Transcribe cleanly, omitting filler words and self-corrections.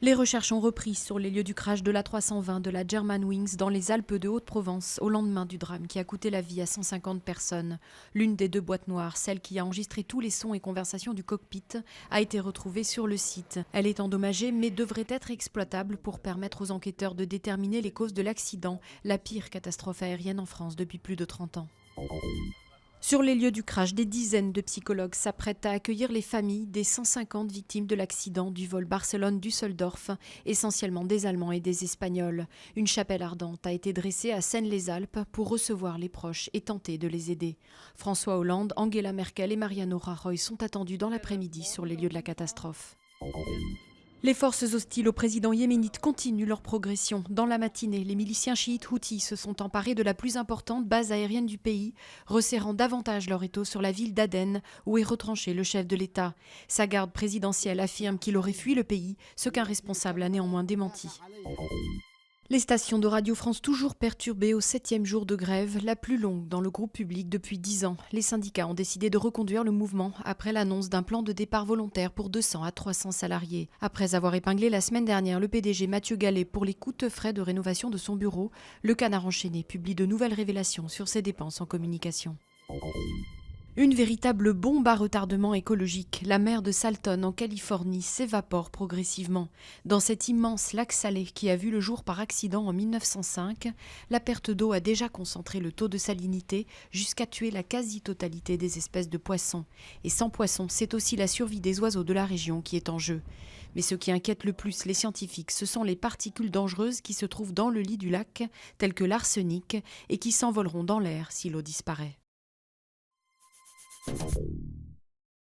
Les recherches ont repris sur les lieux du crash de l'A320 de la Germanwings dans les Alpes de Haute-Provence au lendemain du drame qui a coûté la vie à 150 personnes. L'une des deux boîtes noires, celle qui a enregistré tous les sons et conversations du cockpit, a été retrouvée sur le site. Elle est endommagée mais devrait être exploitable pour permettre aux enquêteurs de déterminer les causes de l'accident, la pire catastrophe aérienne en France depuis plus de 30 ans. Sur les lieux du crash, des dizaines de psychologues s'apprêtent à accueillir les familles des 150 victimes de l'accident du vol Barcelone-Düsseldorf, essentiellement des Allemands et des Espagnols. Une chapelle ardente a été dressée à Seynes-les-Alpes pour recevoir les proches et tenter de les aider. François Hollande, Angela Merkel et Mariano Rajoy sont attendus dans l'après-midi sur les lieux de la catastrophe. Les forces hostiles au président yéménite continuent leur progression. Dans la matinée, les miliciens chiites houthis se sont emparés de la plus importante base aérienne du pays, resserrant davantage leur étau sur la ville d'Aden, où est retranché le chef de l'État. Sa garde présidentielle affirme qu'il aurait fui le pays, ce qu'un responsable a néanmoins démenti. Les stations de Radio France toujours perturbées au 7e jour de grève, la plus longue dans le groupe public depuis 10 ans. Les syndicats ont décidé de reconduire le mouvement après l'annonce d'un plan de départ volontaire pour 200 à 300 salariés. Après avoir épinglé la semaine dernière le PDG Mathieu Gallet pour les coûteux frais de rénovation de son bureau, le Canard enchaîné publie de nouvelles révélations sur ses dépenses en communication. Une véritable bombe à retardement écologique, la mer de Salton en Californie s'évapore progressivement. Dans cet immense lac salé qui a vu le jour par accident en 1905, la perte d'eau a déjà concentré le taux de salinité jusqu'à tuer la quasi-totalité des espèces de poissons. Et sans poissons, c'est aussi la survie des oiseaux de la région qui est en jeu. Mais ce qui inquiète le plus les scientifiques, ce sont les particules dangereuses qui se trouvent dans le lit du lac, telles que l'arsenic, et qui s'envoleront dans l'air si l'eau disparaît.